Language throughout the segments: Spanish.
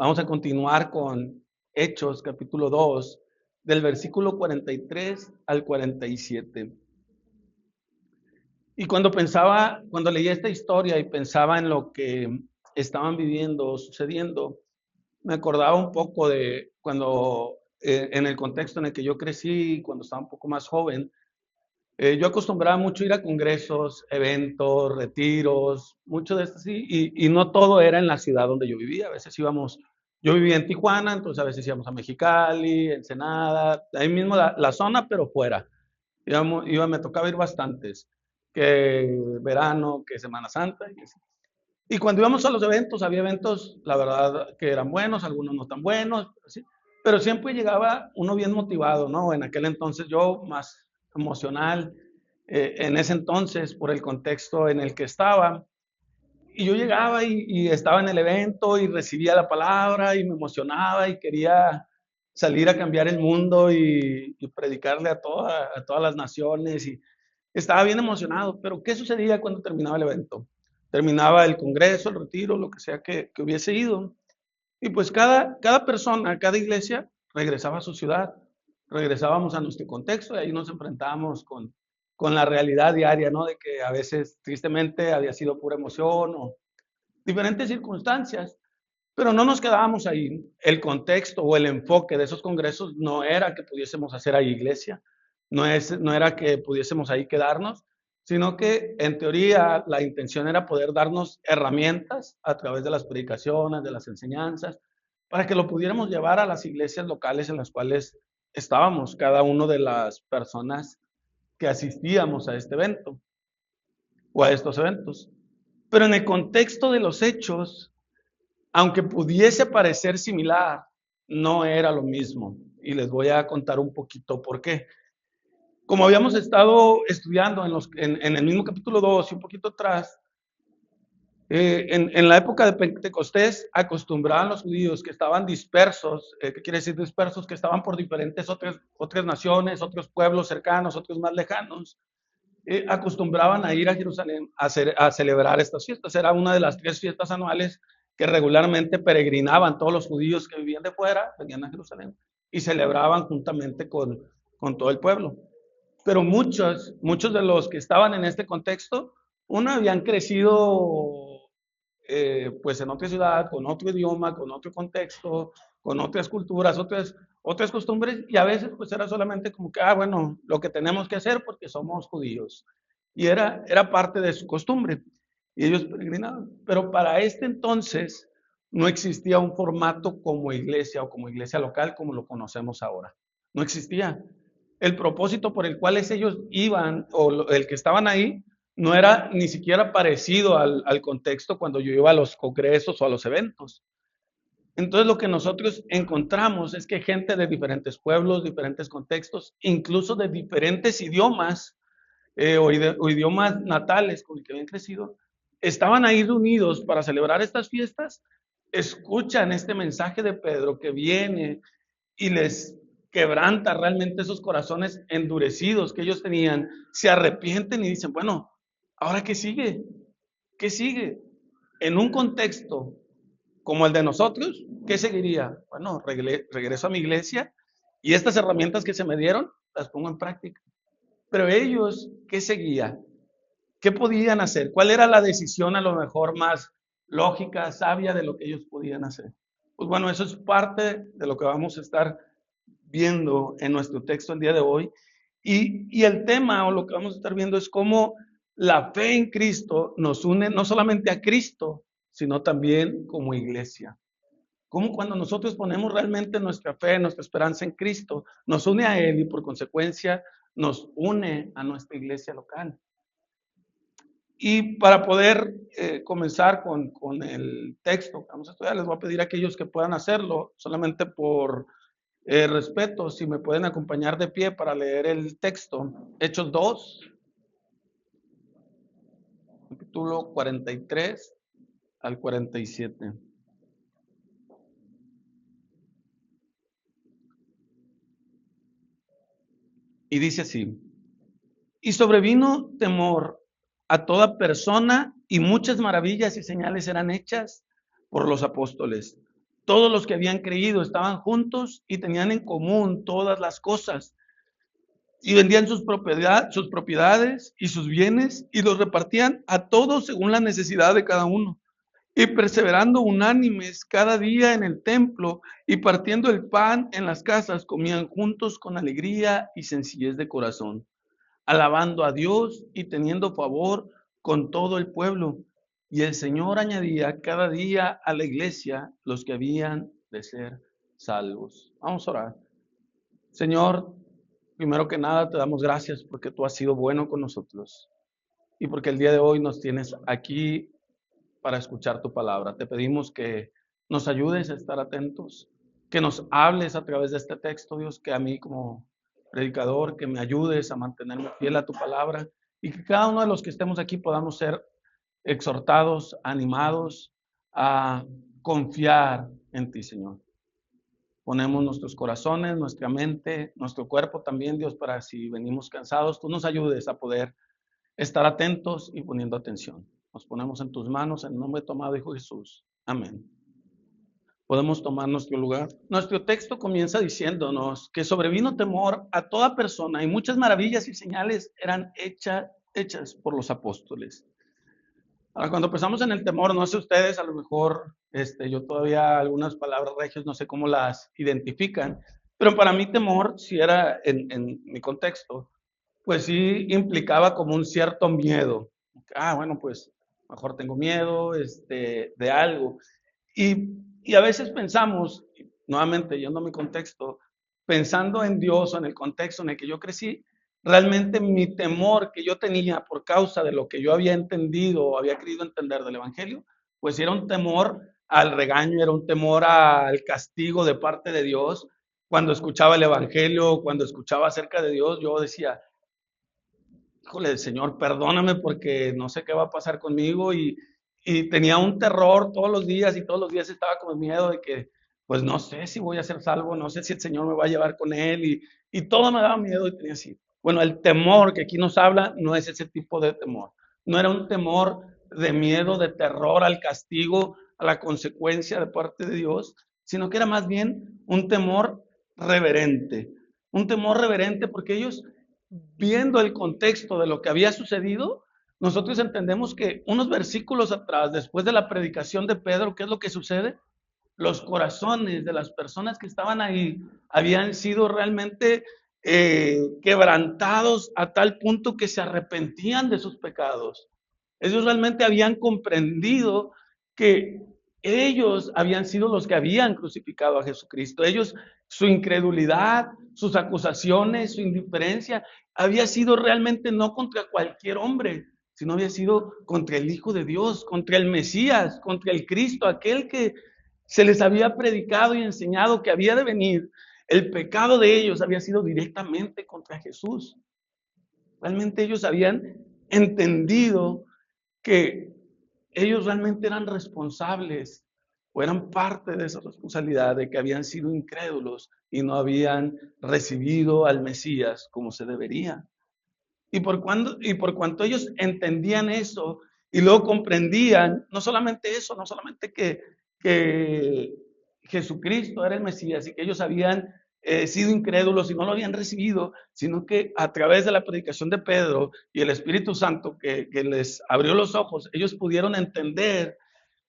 Vamos a continuar con Hechos, capítulo 2, del versículo 43 al 47. Y cuando leía esta historia y pensaba en lo que estaban viviendo, sucediendo, me acordaba un poco de cuando, en el contexto en el que yo crecí, cuando estaba un poco más joven. Yo acostumbraba mucho ir a congresos, eventos, retiros, mucho de esto así, y no todo era en la ciudad donde yo vivía. A veces yo vivía en Tijuana, entonces a veces íbamos a Mexicali, Ensenada, ahí mismo la zona, pero fuera. Me tocaba ir bastantes, que verano, que Semana Santa. Y cuando íbamos a los eventos, había eventos, la verdad, que eran buenos, algunos no tan buenos, ¿sí? Pero siempre llegaba uno bien motivado, ¿no? En aquel entonces yo más emocional, en ese entonces, por el contexto en el que estaba. Y yo llegaba y estaba en el evento y recibía la palabra y me emocionaba y quería salir a cambiar el mundo y predicarle a todas las naciones. Y estaba bien emocionado, pero ¿qué sucedía cuando terminaba el evento? Terminaba el congreso, el retiro, lo que sea que hubiese ido. Y pues cada persona, cada iglesia regresaba a su ciudad, regresábamos a nuestro contexto y ahí nos enfrentábamos con la realidad diaria, ¿no? De que a veces tristemente había sido pura emoción o diferentes circunstancias, pero no nos quedábamos ahí. El contexto o el enfoque de esos congresos no era que pudiésemos hacer ahí iglesia, no era que pudiésemos ahí quedarnos, sino que en teoría la intención era poder darnos herramientas a través de las predicaciones, de las enseñanzas, para que lo pudiéramos llevar a las iglesias locales en las cuales estábamos, cada una de las personas que asistíamos a este evento o a estos eventos. Pero en el contexto de los hechos, aunque pudiese parecer similar, no era lo mismo. Y les voy a contar un poquito por qué. Como habíamos estado estudiando en el mismo capítulo 2 y un poquito atrás, en la época de Pentecostés acostumbraban los judíos que estaban dispersos. ¿Qué quiere decir dispersos? Que estaban por diferentes otras naciones, otros pueblos cercanos, otros más lejanos. Acostumbraban a ir a Jerusalén a celebrar estas fiestas. Era una de las 3 fiestas anuales que regularmente peregrinaban todos los judíos que vivían de fuera, venían a Jerusalén y celebraban juntamente con todo el pueblo. Pero muchos de los que estaban en este contexto, uno habían crecido pues en otra ciudad, con otro idioma, con otro contexto, con otras culturas, otras costumbres, y a veces pues era solamente como que, bueno, lo que tenemos que hacer porque somos judíos. Y era parte de su costumbre. Y ellos peregrinaban. Pero para este entonces no existía un formato como iglesia o como iglesia local como lo conocemos ahora. No existía. El propósito por el cual ellos iban o el que estaban ahí no era ni siquiera parecido al contexto cuando yo iba a los congresos o a los eventos. Entonces lo que nosotros encontramos es que gente de diferentes pueblos, diferentes contextos, incluso de diferentes idiomas o idiomas natales con el que habían crecido, estaban ahí reunidos para celebrar estas fiestas, escuchan este mensaje de Pedro que viene y les quebranta realmente esos corazones endurecidos que ellos tenían, se arrepienten y dicen, bueno, ¿ahora qué sigue? ¿Qué sigue? En un contexto como el de nosotros, ¿qué seguiría? Bueno, regreso a mi iglesia y estas herramientas que se me dieron las pongo en práctica. Pero ellos, ¿qué seguía? ¿Qué podían hacer? ¿Cuál era la decisión a lo mejor más lógica, sabia de lo que ellos podían hacer? Pues bueno, eso es parte de lo que vamos a estar viendo en nuestro texto el día de hoy. Y el tema o lo que vamos a estar viendo es cómo la fe en Cristo nos une no solamente a Cristo, sino también como iglesia. Cómo cuando nosotros ponemos realmente nuestra fe, nuestra esperanza en Cristo, nos une a Él y por consecuencia nos une a nuestra iglesia local. Y para poder comenzar con el texto que vamos a estudiar, les voy a pedir a aquellos que puedan hacerlo, solamente por respeto, si me pueden acompañar de pie para leer el texto. Hechos 2, capítulo 43 al 47. Y dice así: y sobrevino temor a toda persona y muchas maravillas y señales eran hechas por los apóstoles. Todos los que habían creído estaban juntos y tenían en común todas las cosas. Y vendían sus propiedades y sus bienes y los repartían a todos según la necesidad de cada uno. Y perseverando unánimes cada día en el templo y partiendo el pan en las casas, comían juntos con alegría y sencillez de corazón, alabando a Dios y teniendo favor con todo el pueblo. Y el Señor añadía cada día a la iglesia los que habían de ser salvos. Vamos a orar. Señor, primero que nada te damos gracias porque tú has sido bueno con nosotros y porque el día de hoy nos tienes aquí para escuchar tu palabra. Te pedimos que nos ayudes a estar atentos, que nos hables a través de este texto, Dios, que a mí como predicador, que me ayudes a mantenerme fiel a tu palabra y que cada uno de los que estemos aquí podamos ser exhortados, animados a confiar en ti, Señor. Ponemos nuestros corazones, nuestra mente, nuestro cuerpo también, Dios, para si venimos cansados, tú nos ayudes a poder estar atentos y poniendo atención. Nos ponemos en tus manos en el nombre de tu amado Hijo Jesús. Amén. Podemos tomar nuestro lugar. Nuestro texto comienza diciéndonos que sobrevino temor a toda persona y muchas maravillas y señales eran hechas por los apóstoles. Ahora, cuando pensamos en el temor, no sé ustedes, a lo mejor yo todavía algunas palabras regias no sé cómo las identifican, pero para mí temor, si era en mi contexto, pues sí implicaba como un cierto miedo. Bueno, pues mejor tengo miedo de algo. Y a veces pensamos, nuevamente yendo a mi contexto, pensando en Dios o en el contexto en el que yo crecí, realmente mi temor que yo tenía por causa de lo que yo había entendido o había querido entender del Evangelio, pues era un temor al regaño, era un temor al castigo de parte de Dios. Cuando escuchaba el Evangelio, cuando escuchaba acerca de Dios, yo decía, híjole, Señor, perdóname porque no sé qué va a pasar conmigo y tenía un terror todos los días y todos los días estaba con el miedo de que, pues no sé si voy a ser salvo, no sé si el Señor me va a llevar con Él y todo me daba miedo y tenía así. Bueno, el temor que aquí nos habla no es ese tipo de temor, no era un temor de miedo, de terror al castigo, a la consecuencia de parte de Dios, sino que era más bien un temor reverente porque ellos viendo el contexto de lo que había sucedido, nosotros entendemos que unos versículos atrás, después de la predicación de Pedro, ¿qué es lo que sucede? Los corazones de las personas que estaban ahí habían sido realmente quebrantados a tal punto que se arrepentían de sus pecados. Ellos realmente habían comprendido que ellos habían sido los que habían crucificado a Jesucristo. Ellos, su incredulidad, sus acusaciones, su indiferencia, había sido realmente no contra cualquier hombre, sino había sido contra el Hijo de Dios, contra el Mesías, contra el Cristo, aquel que se les había predicado y enseñado que había de venir. El pecado de ellos había sido directamente contra Jesús. Realmente ellos habían entendido que ellos realmente eran responsables o eran parte de esa responsabilidad de que habían sido incrédulos y no habían recibido al Mesías como se debería. Y por cuanto ellos entendían eso y luego comprendían, no solamente eso, no solamente que Jesucristo era el Mesías y que ellos habían sido incrédulos y no lo habían recibido, sino que a través de la predicación de Pedro y el Espíritu Santo que les abrió los ojos, ellos pudieron entender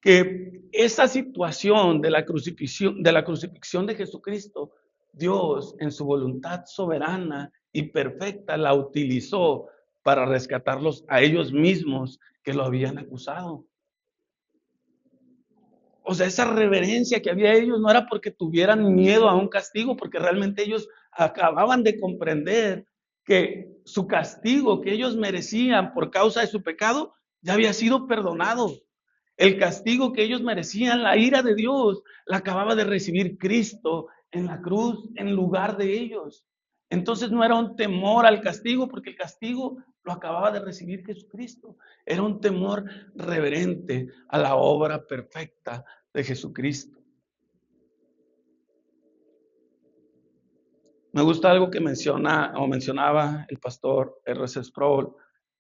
que esa situación de la crucifixión de Jesucristo, Dios en su voluntad soberana y perfecta la utilizó para rescatarlos a ellos mismos que lo habían acusado. O sea, esa reverencia que había ellos no era porque tuvieran miedo a un castigo, porque realmente ellos acababan de comprender que su castigo que ellos merecían por causa de su pecado ya había sido perdonado. El castigo que ellos merecían, la ira de Dios, la acababa de recibir Cristo en la cruz en lugar de ellos. Entonces no era un temor al castigo, porque el castigo lo acababa de recibir Jesucristo. Era un temor reverente a la obra perfecta de Jesucristo. Me gusta algo que mencionaba el pastor R.C. Sproul,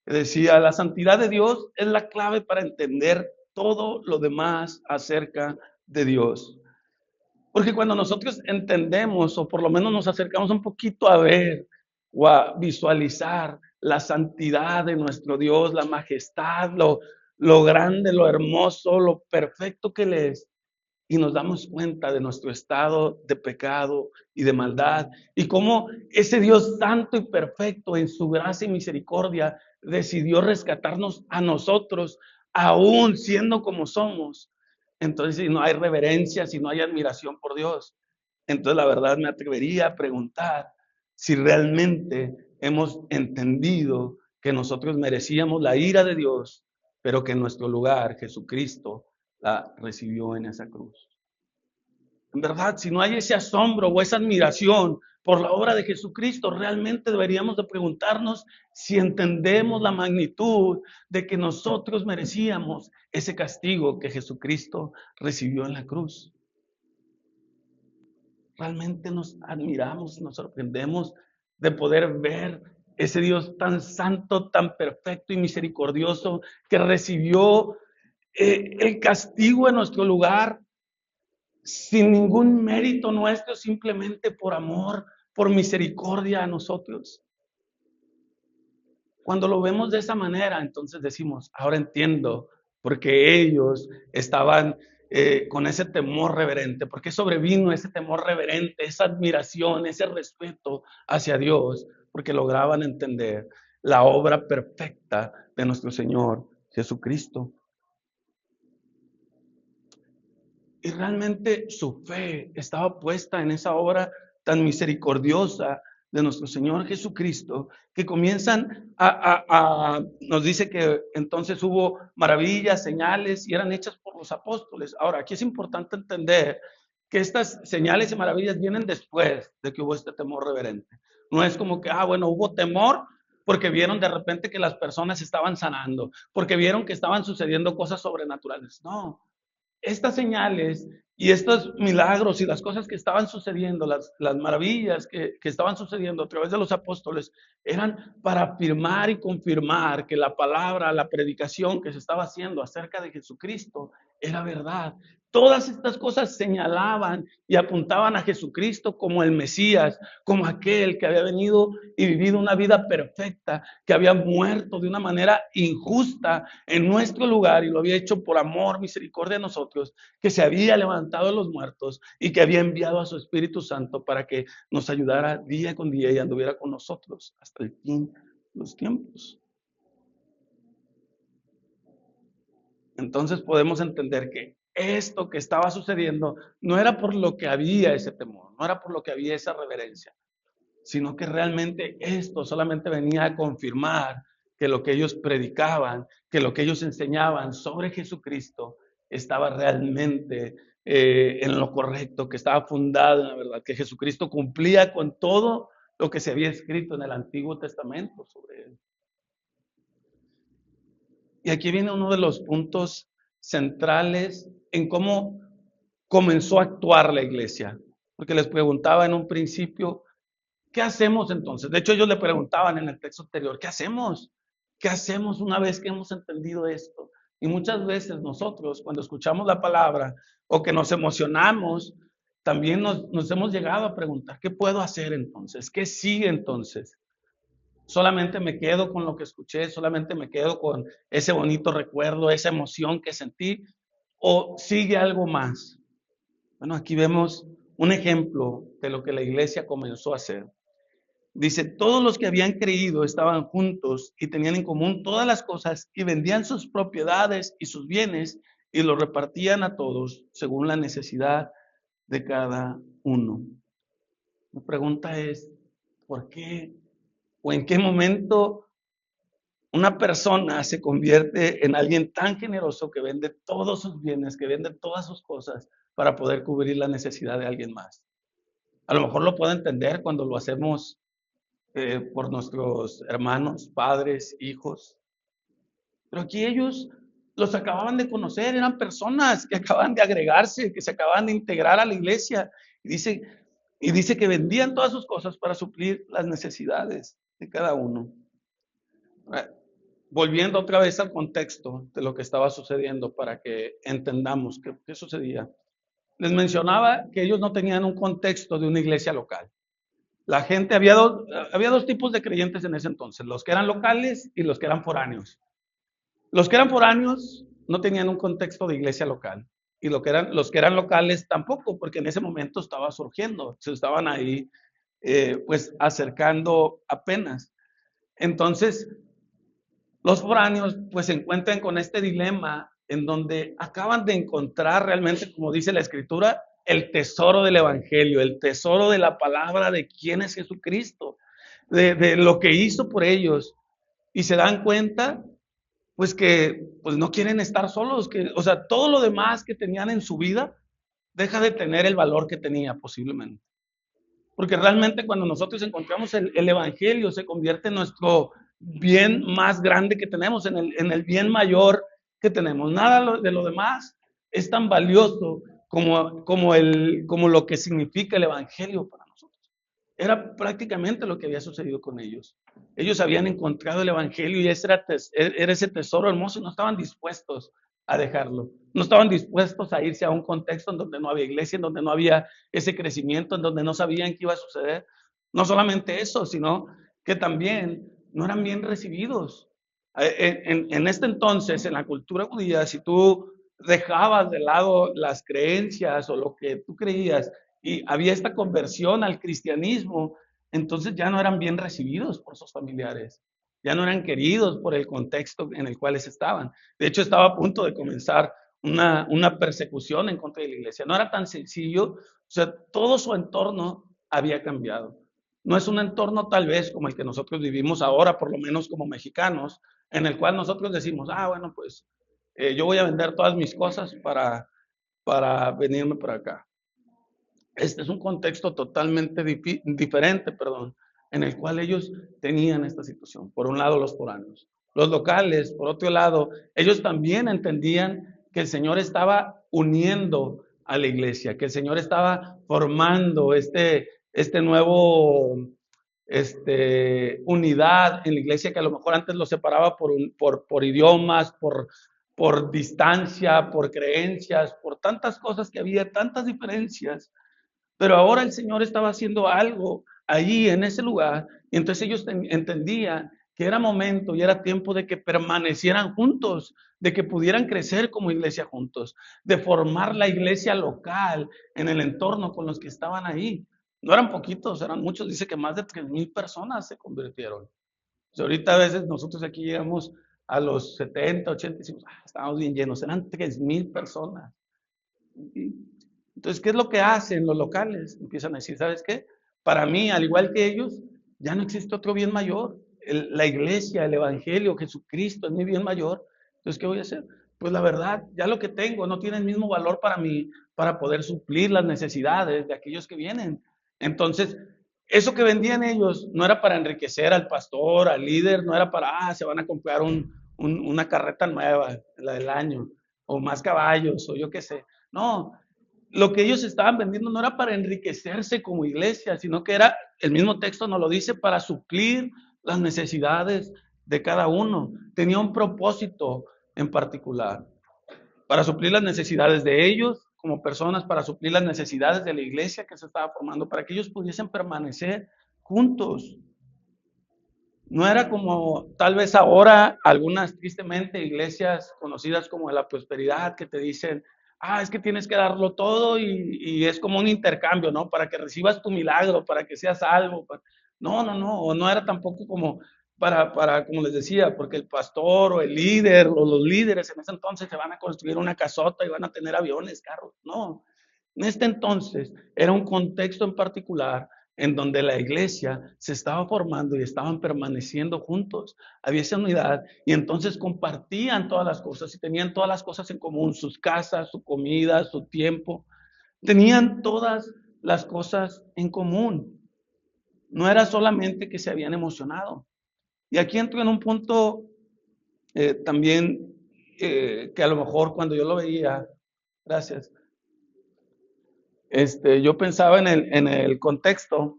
que decía, la santidad de Dios es la clave para entender todo lo demás acerca de Dios. Porque cuando nosotros entendemos, o por lo menos nos acercamos un poquito a ver o a visualizar la santidad de nuestro Dios, la majestad, lo grande, lo hermoso, lo perfecto que Él es, y nos damos cuenta de nuestro estado de pecado y de maldad, y cómo ese Dios santo y perfecto en su gracia y misericordia decidió rescatarnos a nosotros, aún siendo como somos. Entonces, si no hay reverencia, si no hay admiración por Dios, entonces la verdad me atrevería a preguntar si realmente hemos entendido que nosotros merecíamos la ira de Dios, pero que en nuestro lugar Jesucristo la recibió en esa cruz. En verdad, si no hay ese asombro o esa admiración por la obra de Jesucristo, realmente deberíamos de preguntarnos si entendemos la magnitud de que nosotros merecíamos ese castigo que Jesucristo recibió en la cruz. Realmente nos admiramos, nos sorprendemos de poder ver ese Dios tan santo, tan perfecto y misericordioso que recibió el castigo en nuestro lugar sin ningún mérito nuestro, simplemente por amor, por misericordia a nosotros. Cuando lo vemos de esa manera, entonces decimos, ahora entiendo por qué ellos estaban con ese temor reverente, por qué sobrevino ese temor reverente, esa admiración, ese respeto hacia Dios, porque lograban entender la obra perfecta de nuestro Señor Jesucristo. Y realmente su fe estaba puesta en esa obra tan misericordiosa de nuestro Señor Jesucristo, que comienzan nos dice que entonces hubo maravillas, señales, y eran hechas por los apóstoles. Ahora, aquí es importante entender que estas señales y maravillas vienen después de que hubo este temor reverente. No es como que, bueno, hubo temor porque vieron de repente que las personas estaban sanando, porque vieron que estaban sucediendo cosas sobrenaturales. No, estas señales y estos milagros y las cosas que estaban sucediendo, las maravillas que estaban sucediendo a través de los apóstoles, eran para afirmar y confirmar que la palabra, la predicación que se estaba haciendo acerca de Jesucristo era verdad. Todas estas cosas señalaban y apuntaban a Jesucristo como el Mesías, como aquel que había venido y vivido una vida perfecta, que había muerto de una manera injusta en nuestro lugar y lo había hecho por amor, misericordia a nosotros, que se había levantado de los muertos y que había enviado a su Espíritu Santo para que nos ayudara día con día y anduviera con nosotros hasta el fin de los tiempos. Entonces podemos entender que esto que estaba sucediendo no era por lo que había ese temor, no era por lo que había esa reverencia, sino que realmente esto solamente venía a confirmar que lo que ellos predicaban, que lo que ellos enseñaban sobre Jesucristo estaba realmente en lo correcto, que estaba fundado en la verdad, que Jesucristo cumplía con todo lo que se había escrito en el Antiguo Testamento sobre él. Y aquí viene uno de los puntos centrales en cómo comenzó a actuar la iglesia, porque les preguntaba en un principio, ¿qué hacemos entonces? De hecho, ellos le preguntaban en el texto anterior, ¿qué hacemos? ¿Qué hacemos una vez que hemos entendido esto? Y muchas veces nosotros, cuando escuchamos la palabra o que nos emocionamos, también nos hemos llegado a preguntar, ¿qué puedo hacer entonces? ¿Qué sigue entonces? Solamente me quedo con lo que escuché, solamente me quedo con ese bonito recuerdo, esa emoción que sentí, o sigue algo más. Bueno, aquí vemos un ejemplo de lo que la iglesia comenzó a hacer. Dice, todos los que habían creído estaban juntos y tenían en común todas las cosas y vendían sus propiedades y sus bienes y los repartían a todos según la necesidad de cada uno. La pregunta es, ¿por qué o en qué momento una persona se convierte en alguien tan generoso que vende todos sus bienes, que vende todas sus cosas para poder cubrir la necesidad de alguien más? A lo mejor lo puedo entender cuando lo hacemos por nuestros hermanos, padres, hijos. Pero aquí ellos los acababan de conocer, eran personas que acaban de agregarse, que se acaban de integrar a la iglesia. Y dice que vendían todas sus cosas para suplir las necesidades de cada uno. Volviendo otra vez al contexto de lo que estaba sucediendo para que entendamos qué sucedía. les mencionaba que ellos no tenían un contexto de una iglesia local. La gente, había dos tipos de creyentes en ese entonces, los que eran locales y los que eran foráneos. Los que eran foráneos no tenían un contexto de iglesia local y los que eran locales tampoco, porque en ese momento estaba surgiendo, se estaban ahí pues acercando apenas. Entonces, los foráneos pues se encuentran con este dilema en donde acaban de encontrar realmente, como dice la escritura, el tesoro del evangelio, el tesoro de la palabra de quién es Jesucristo, de lo que hizo por ellos, y se dan cuenta pues que pues no quieren estar solos, que, o sea, todo lo demás que tenían en su vida deja de tener el valor que tenía posiblemente. Porque realmente cuando nosotros encontramos el Evangelio se convierte en nuestro bien más grande que tenemos, en el bien mayor que tenemos. Nada de lo demás es tan valioso como lo que significa el Evangelio para nosotros. Era prácticamente lo que había sucedido con ellos. Ellos habían encontrado el Evangelio y ese era ese tesoro hermoso y no estaban dispuestos a dejarlo. No estaban dispuestos a irse a un contexto en donde no había iglesia, en donde no había ese crecimiento, en donde no sabían qué iba a suceder. No solamente eso, sino que también no eran bien recibidos. En este entonces, en la cultura judía, si tú dejabas de lado las creencias o lo que tú creías y había esta conversión al cristianismo, entonces ya no eran bien recibidos por sus familiares, ya no eran queridos por el contexto en el cual estaban. De hecho, estaba a punto de comenzar una persecución en contra de la iglesia. No era tan sencillo, o sea, todo su entorno había cambiado. No es un entorno tal vez como el que nosotros vivimos ahora, por lo menos como mexicanos, en el cual nosotros decimos, bueno, pues yo voy a vender todas mis cosas para venirme para acá. Este es un contexto totalmente diferente, perdón, en el cual ellos tenían esta situación. Por un lado, los foráneos. Los locales, por otro lado, ellos también entendían que el Señor estaba uniendo a la iglesia, que el Señor estaba formando este nuevo unidad en la iglesia que a lo mejor antes lo separaba por idiomas, por distancia, por creencias, por tantas cosas que había, tantas diferencias. Pero ahora el Señor estaba haciendo algo allí en ese lugar y entonces ellos entendían que era momento y era tiempo de que permanecieran juntos, de que pudieran crecer como iglesia juntos, de formar la iglesia local en el entorno con los que estaban ahí. No eran poquitos, eran muchos, dice que más de 3,000 personas se convirtieron. O sea, ahorita a veces nosotros aquí llegamos a los 70, 80 y decimos, estamos bien llenos, eran 3,000 personas. Entonces, ¿qué es lo que hacen los locales? Empiezan a decir, ¿sabes qué? Para mí, al igual que ellos, ya no existe otro bien mayor. La iglesia, el evangelio, Jesucristo es mi bien mayor. Entonces, ¿qué voy a hacer? Pues la verdad, ya lo que tengo no tiene el mismo valor para mí, para poder suplir las necesidades de aquellos que vienen. Entonces, eso que vendían ellos no era para enriquecer al pastor, al líder, no era para, se van a comprar una carreta nueva, la del año, o más caballos, o yo qué sé. No, lo que ellos estaban vendiendo no era para enriquecerse como iglesia, sino que era, el mismo texto nos lo dice, para suplir las necesidades de cada uno. Tenía un propósito en particular, para suplir las necesidades de ellos como personas, para suplir las necesidades de la iglesia que se estaba formando, para que ellos pudiesen permanecer juntos. No era como tal vez ahora algunas tristemente iglesias conocidas como la prosperidad que te dicen, es que tienes que darlo todo y es como un intercambio, ¿no? Para que recibas tu milagro, para que seas salvo. No, no, no, o no era tampoco como como les decía, porque el pastor o el líder o los líderes en ese entonces se van a construir una casota y van a tener aviones, carros. No, en este entonces era un contexto en particular en donde la iglesia se estaba formando y estaban permaneciendo juntos. Había esa unidad y entonces compartían todas las cosas y tenían todas las cosas en común, sus casas, su comida, su tiempo. Tenían todas las cosas en común. No era solamente que se habían emocionado. Y aquí entro en un punto también que a lo mejor cuando yo lo veía, gracias, yo pensaba en el contexto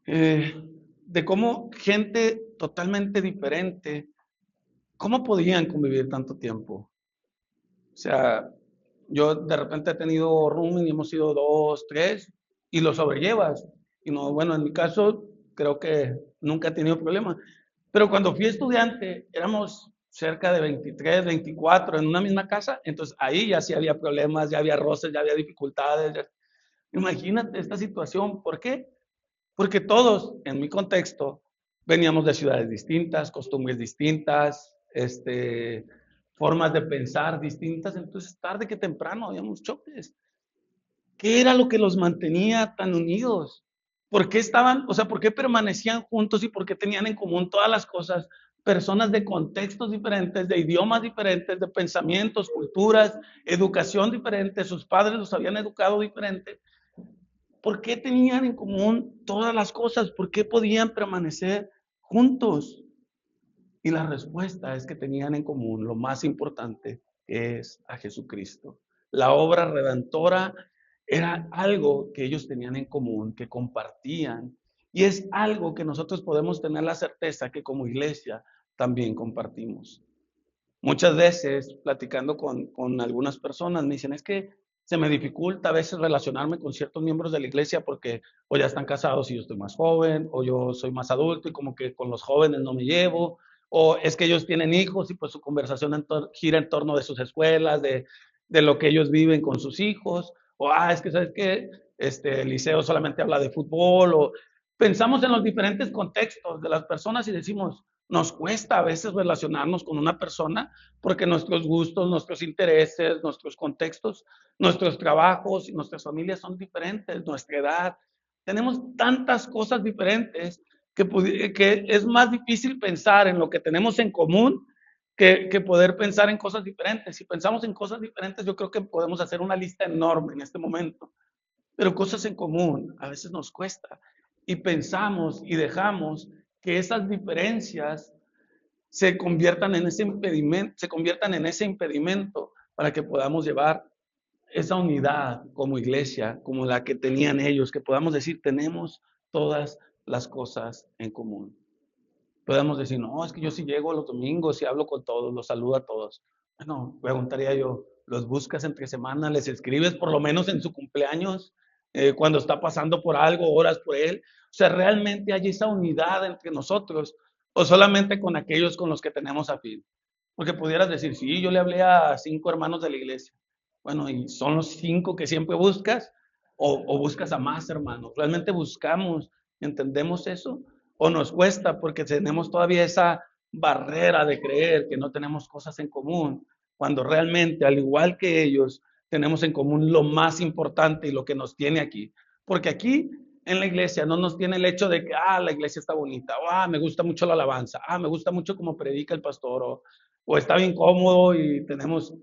de cómo gente totalmente diferente, cómo podían convivir tanto tiempo. O sea, Yo de repente he tenido rooming y hemos sido dos, tres, y lo sobrellevas. Y no, bueno, en mi caso, creo que nunca he tenido problema. Pero cuando fui estudiante, éramos cerca de 23, 24 en una misma casa, entonces ahí ya sí había problemas, ya había roces, ya había dificultades. Imagínate esta situación, ¿por qué? Porque todos, en mi contexto, veníamos de ciudades distintas, costumbres distintas, formas de pensar distintas, entonces tarde que temprano habíamos choques. ¿Qué era lo que los mantenía tan unidos? ¿Por qué estaban, o sea, por qué permanecían juntos y por qué tenían en común todas las cosas? Personas de contextos diferentes, de idiomas diferentes, de pensamientos, culturas, educación diferente, sus padres los habían educado diferente. ¿Por qué tenían en común todas las cosas? ¿Por qué podían permanecer juntos? Y la respuesta es que tenían en común lo más importante, que es a Jesucristo. La obra redentora era algo que ellos tenían en común, que compartían, y es algo que nosotros podemos tener la certeza que como iglesia también compartimos. Muchas veces, platicando con algunas personas, me dicen, es que se me dificulta a veces relacionarme con ciertos miembros de la iglesia porque o ya están casados y yo estoy más joven, o yo soy más adulto y como que con los jóvenes no me llevo, o es que ellos tienen hijos y pues su conversación gira en torno de sus escuelas, de lo que ellos viven con sus hijos, o es que sabes que el liceo solamente habla de fútbol, o pensamos en los diferentes contextos de las personas y decimos, nos cuesta a veces relacionarnos con una persona porque nuestros gustos, nuestros intereses, nuestros contextos, nuestros trabajos y nuestras familias son diferentes, nuestra edad. Tenemos tantas cosas diferentes que es más difícil pensar en lo que tenemos en común que poder pensar en cosas diferentes. Si pensamos en cosas diferentes, yo creo que podemos hacer una lista enorme en este momento, pero cosas en común a veces nos cuesta y pensamos y dejamos que esas diferencias se conviertan en ese impedimento para que podamos llevar esa unidad como iglesia, como la que tenían ellos, que podamos decir, tenemos todas las cosas en común. Podemos decir, no, es que yo sí llego los domingos y hablo con todos, los saludo a todos. Bueno, preguntaría yo, ¿los buscas entre semana? ¿Les escribes por lo menos en su cumpleaños? Cuando está pasando por algo, oras por él. O sea, ¿realmente hay esa unidad entre nosotros o solamente con aquellos con los que tenemos afín? Porque pudieras decir, sí, yo le hablé a 5 hermanos de la iglesia. Bueno, ¿y son los 5 que siempre buscas? ¿O buscas a más hermanos? ¿Realmente buscamos, entendemos eso? ¿O nos cuesta porque tenemos todavía esa barrera de creer que no tenemos cosas en común? Cuando realmente, al igual que ellos, tenemos en común lo más importante y lo que nos tiene aquí. Porque aquí en la iglesia no nos tiene el hecho de que, la iglesia está bonita, o, me gusta mucho la alabanza, me gusta mucho cómo predica el pastor, o está bien cómodo y tenemos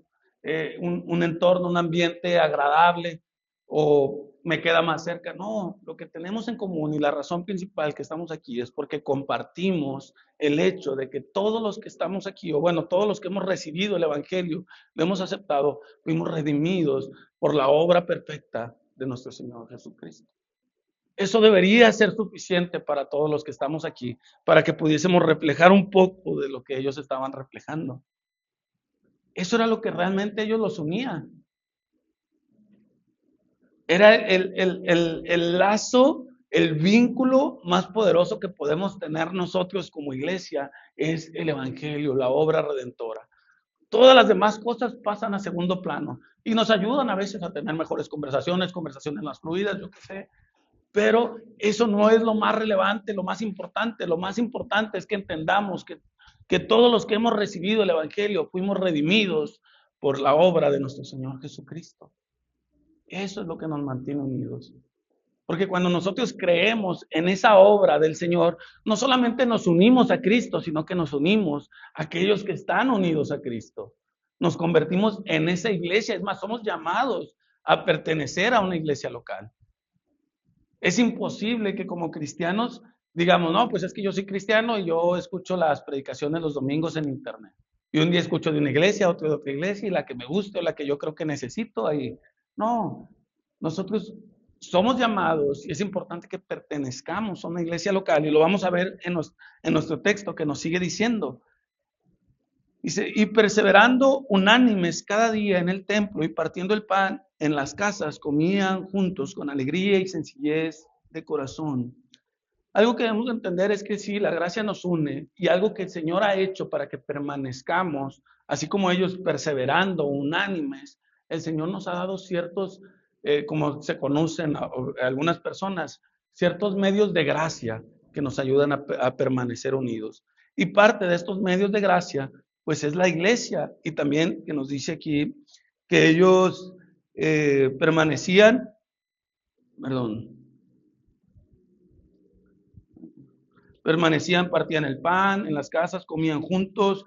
un entorno, un ambiente agradable, o me queda más cerca. No, lo que tenemos en común y la razón principal que estamos aquí es porque compartimos el hecho de que todos los que estamos aquí, o bueno, todos los que hemos recibido el Evangelio, lo hemos aceptado, fuimos redimidos por la obra perfecta de nuestro Señor Jesucristo. Eso debería ser suficiente para todos los que estamos aquí, para que pudiésemos reflejar un poco de lo que ellos estaban reflejando. Eso era lo que realmente ellos los unía. Era el lazo, el vínculo más poderoso que podemos tener nosotros como iglesia, es el Evangelio, la obra redentora. Todas las demás cosas pasan a segundo plano y nos ayudan a veces a tener mejores conversaciones, conversaciones más fluidas, yo qué sé. Pero eso no es lo más relevante, lo más importante. Lo más importante es que entendamos que todos los que hemos recibido el Evangelio fuimos redimidos por la obra de nuestro Señor Jesucristo. Eso es lo que nos mantiene unidos. Porque cuando nosotros creemos en esa obra del Señor, no solamente nos unimos a Cristo, sino que nos unimos a aquellos que están unidos a Cristo. Nos convertimos en esa iglesia. Es más, somos llamados a pertenecer a una iglesia local. Es imposible que como cristianos digamos, no, pues es que yo soy cristiano y yo escucho las predicaciones los domingos en internet. Y un día escucho de una iglesia, otro de otra iglesia, y la que me guste o la que yo creo que necesito ahí. No, nosotros somos llamados y es importante que pertenezcamos a una iglesia local y lo vamos a ver en nuestro texto que nos sigue diciendo. Dice, y perseverando unánimes cada día en el templo y partiendo el pan en las casas, comían juntos con alegría y sencillez de corazón. Algo que debemos entender es que sí, la gracia nos une y algo que el Señor ha hecho para que permanezcamos, así como ellos perseverando, unánimes, el Señor nos ha dado ciertos, como se conocen algunas personas, ciertos medios de gracia que nos ayudan a permanecer unidos. Y parte de estos medios de gracia, pues es la iglesia y también que nos dice aquí que ellos permanecían, perdón, permanecían, partían el pan en las casas, comían juntos,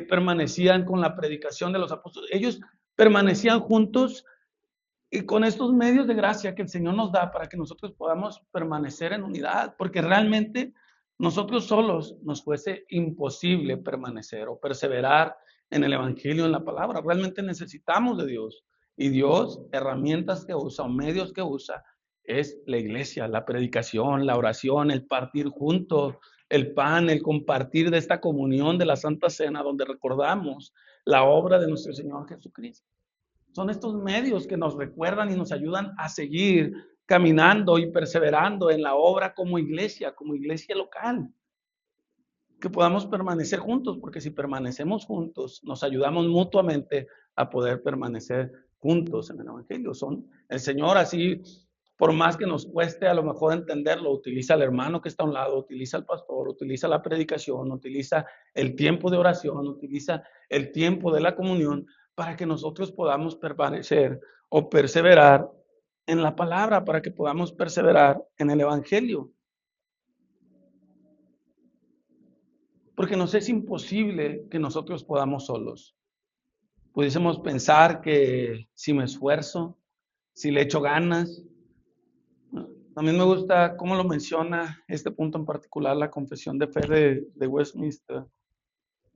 permanecían con la predicación de los apóstoles. Ellos permanecían juntos y con estos medios de gracia que el Señor nos da para que nosotros podamos permanecer en unidad, porque realmente nosotros solos nos fuese imposible permanecer o perseverar en el Evangelio, en la palabra. Realmente necesitamos de Dios y Dios, herramientas que usa o medios que usa, es la iglesia, la predicación, la oración, el partir juntos, el pan, el compartir de esta comunión de la Santa Cena, donde recordamos la obra de nuestro Señor Jesucristo. Son estos medios que nos recuerdan y nos ayudan a seguir caminando y perseverando en la obra como iglesia local. Que podamos permanecer juntos, porque si permanecemos juntos, nos ayudamos mutuamente a poder permanecer juntos en el Evangelio. El Señor así, por más que nos cueste a lo mejor entenderlo, utiliza al hermano que está a un lado, utiliza al pastor, utiliza la predicación, utiliza el tiempo de oración, utiliza el tiempo de la comunión para que nosotros podamos permanecer o perseverar en la palabra, para que podamos perseverar en el Evangelio. Porque nos es imposible que nosotros podamos solos. Pudiésemos pensar que si me esfuerzo, si le echo ganas. También me gusta cómo lo menciona este punto en particular, la confesión de fe de Westminster.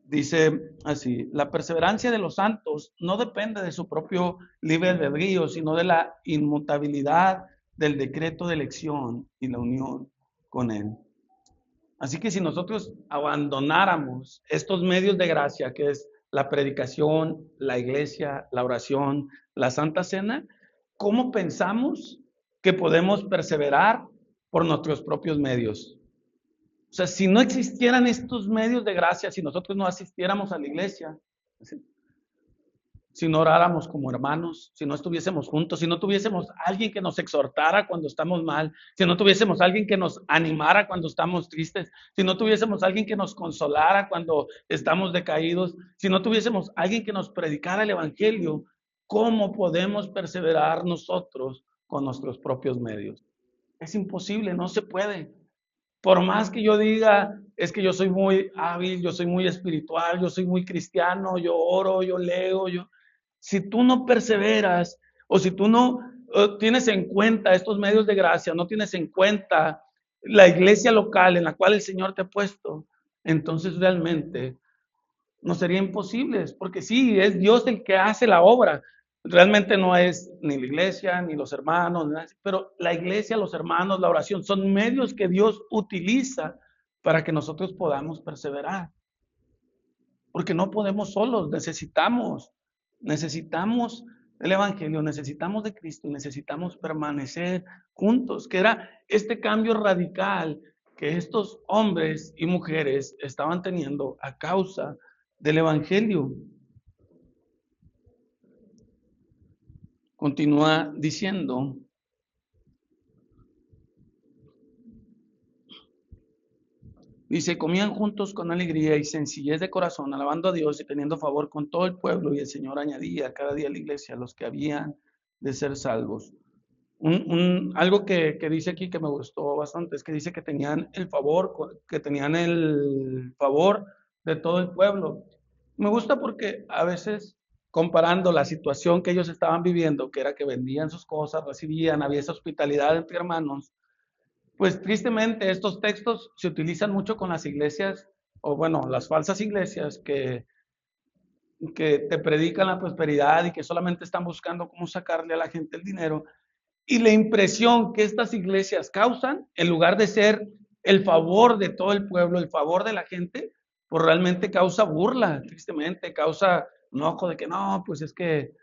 Dice así, la perseverancia de los santos no depende de su propio libre albedrío, sino de la inmutabilidad del decreto de elección y la unión con él. Así que si nosotros abandonáramos estos medios de gracia, que es la predicación, la iglesia, la oración, la Santa Cena, ¿cómo pensamos que podemos perseverar por nuestros propios medios? O sea, si no existieran estos medios de gracia, si nosotros no asistiéramos a la iglesia, si no oráramos como hermanos, si no estuviésemos juntos, si no tuviésemos alguien que nos exhortara cuando estamos mal, si no tuviésemos alguien que nos animara cuando estamos tristes, si no tuviésemos alguien que nos consolara cuando estamos decaídos, si no tuviésemos alguien que nos predicara el Evangelio, ¿cómo podemos perseverar nosotros con nuestros propios medios? Es imposible, no se puede. Por más que yo diga, es que yo soy muy hábil, yo soy muy espiritual, yo soy muy cristiano, yo oro, yo leo, si tú no perseveras o si tú no tienes en cuenta estos medios de gracia, no tienes en cuenta la iglesia local en la cual el Señor te ha puesto, entonces realmente no sería imposible, porque sí, es Dios el que hace la obra. Realmente no es ni la iglesia, ni los hermanos, pero la iglesia, los hermanos, la oración, son medios que Dios utiliza para que nosotros podamos perseverar. Porque no podemos solos, necesitamos el Evangelio, necesitamos de Cristo, necesitamos permanecer juntos, que era este cambio radical que estos hombres y mujeres estaban teniendo a causa del Evangelio. Continúa diciendo, dice, comían juntos con alegría y sencillez de corazón, alabando a Dios y teniendo favor con todo el pueblo, y el Señor añadía cada día a la iglesia a los que habían de ser salvos. Algo que dice aquí que me gustó bastante es que dice que tenían el favor de todo el pueblo. Me gusta porque a veces comparando la situación que ellos estaban viviendo, que era que vendían sus cosas, recibían, había esa hospitalidad entre hermanos, pues tristemente estos textos se utilizan mucho con las iglesias, o bueno, las falsas iglesias que te predican la prosperidad y que solamente están buscando cómo sacarle a la gente el dinero. Y la impresión que estas iglesias causan, en lugar de ser el favor de todo el pueblo, el favor de la gente, pues realmente causa burla, tristemente, causa enojo de que no, pues es que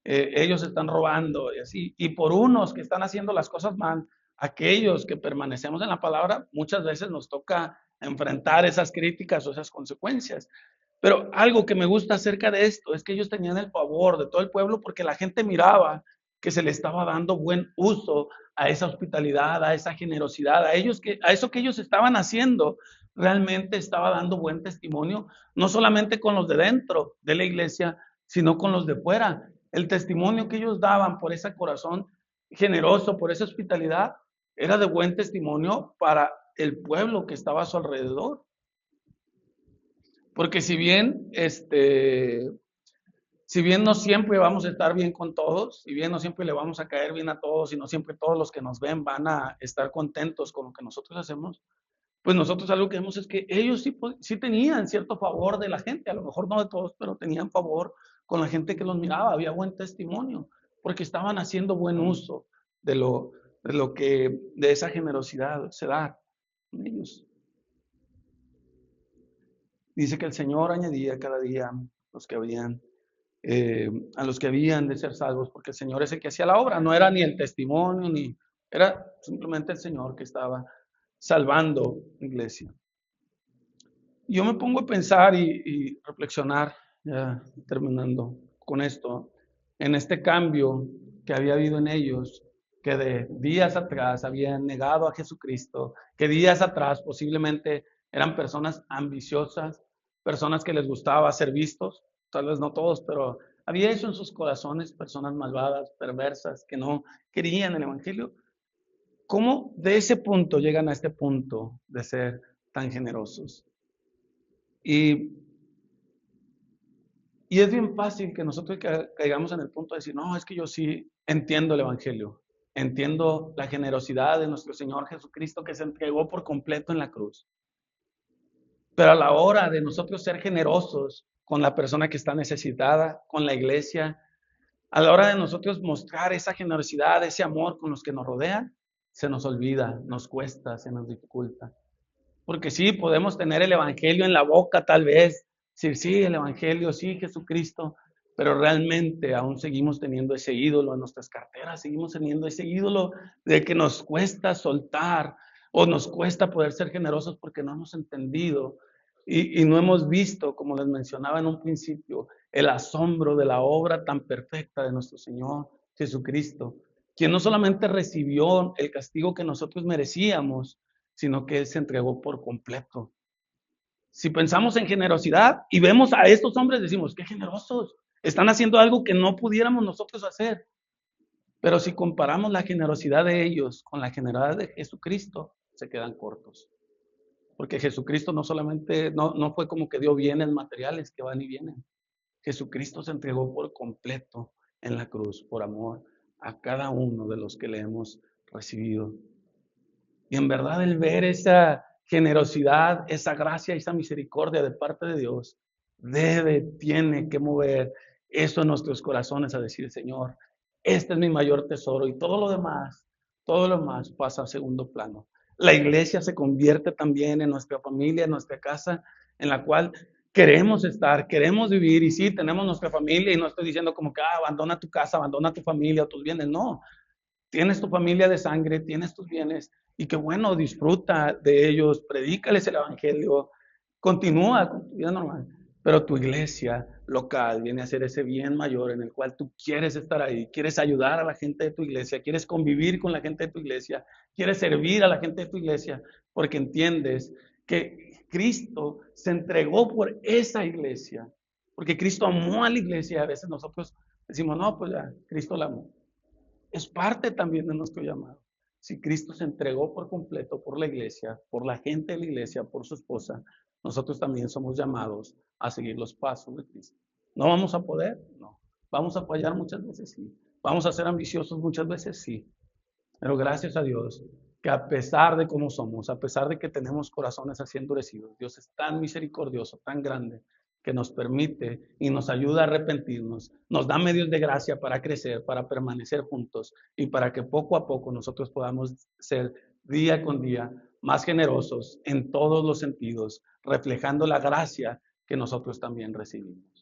ellos están robando y así. Y por unos que están haciendo las cosas mal, aquellos que permanecemos en la palabra, muchas veces nos toca enfrentar esas críticas o esas consecuencias. Pero algo que me gusta acerca de esto es que ellos tenían el favor de todo el pueblo porque la gente miraba que se le estaba dando buen uso a esa hospitalidad, a esa generosidad, a eso que ellos estaban haciendo, realmente estaba dando buen testimonio, no solamente con los de dentro de la iglesia, sino con los de fuera. El testimonio que ellos daban por ese corazón generoso, por esa hospitalidad, era de buen testimonio para el pueblo que estaba a su alrededor. Porque si bien no siempre vamos a estar bien con todos, si bien no siempre le vamos a caer bien a todos, y no siempre todos los que nos ven van a estar contentos con lo que nosotros hacemos, pues nosotros algo que vemos es que ellos sí tenían cierto favor de la gente, a lo mejor no de todos, pero tenían favor con la gente que los miraba, había buen testimonio, porque estaban haciendo buen uso de de esa generosidad se da en ellos. Dice que el Señor añadía cada día los que habían, a los que habían de ser salvos, porque el Señor es el que hacía la obra, no era ni el testimonio, ni era simplemente el Señor que estaba salvando iglesia. Yo me pongo a pensar y reflexionar, ya terminando con esto, en este cambio que había habido en ellos, que de días atrás habían negado a Jesucristo, que días atrás posiblemente eran personas ambiciosas, personas que les gustaba ser vistos, tal vez no todos, pero había eso en sus corazones, personas malvadas, perversas, que no querían el Evangelio. ¿Cómo de ese punto llegan a este punto de ser tan generosos? Y, y es bien fácil que nosotros caigamos en el punto de decir, no, es que yo sí entiendo el Evangelio, entiendo la generosidad de nuestro Señor Jesucristo que se entregó por completo en la cruz. Pero a la hora de nosotros ser generosos con la persona que está necesitada, con la iglesia, a la hora de nosotros mostrar esa generosidad, ese amor con los que nos rodean, se nos olvida, nos cuesta, se nos dificulta. Porque sí, podemos tener el Evangelio en la boca tal vez, decir, sí, el Evangelio, sí, Jesucristo, pero realmente aún seguimos teniendo ese ídolo en nuestras carteras, seguimos teniendo ese ídolo de que nos cuesta soltar o nos cuesta poder ser generosos porque no hemos entendido y no hemos visto, como les mencionaba en un principio, el asombro de la obra tan perfecta de nuestro Señor Jesucristo, quien no solamente recibió el castigo que nosotros merecíamos, sino que Él se entregó por completo. Si pensamos en generosidad y vemos a estos hombres, decimos, qué generosos, están haciendo algo que no pudiéramos nosotros hacer. Pero si comparamos la generosidad de ellos con la generosidad de Jesucristo, se quedan cortos. Porque Jesucristo no solamente, no fue como que dio bienes materiales que van y vienen. Jesucristo se entregó por completo en la cruz, por amor a cada uno de los que le hemos recibido. Y en verdad el ver esa generosidad, esa gracia, esa misericordia de parte de Dios, tiene que mover eso en nuestros corazones a decir, Señor, este es mi mayor tesoro y todo lo demás pasa a segundo plano. La iglesia se convierte también en nuestra familia, en nuestra casa, en la cual queremos estar, queremos vivir y sí, tenemos nuestra familia y no estoy diciendo como que abandona tu casa, abandona tu familia, tus bienes, no. Tienes tu familia de sangre, tienes tus bienes, y qué bueno, disfruta de ellos, predícales el evangelio, continúa con tu vida normal. Pero tu iglesia local viene a ser ese bien mayor en el cual tú quieres estar ahí, quieres ayudar a la gente de tu iglesia, quieres convivir con la gente de tu iglesia, quieres servir a la gente de tu iglesia, porque entiendes que Cristo se entregó por esa iglesia, porque Cristo amó a la iglesia. A veces nosotros decimos, no, pues ya, Cristo la amó. Es parte también de nuestro llamado. Si Cristo se entregó por completo por la iglesia, por la gente de la iglesia, por su esposa, nosotros también somos llamados a seguir los pasos de Cristo. ¿No vamos a poder? No. ¿Vamos a fallar muchas veces? Sí. ¿Vamos a ser ambiciosos muchas veces? Sí. Pero gracias a Dios que a pesar de cómo somos, a pesar de que tenemos corazones así endurecidos, Dios es tan misericordioso, tan grande, que nos permite y nos ayuda a arrepentirnos, nos da medios de gracia para crecer, para permanecer juntos y para que poco a poco nosotros podamos ser día con día más generosos en todos los sentidos, reflejando la gracia que nosotros también recibimos.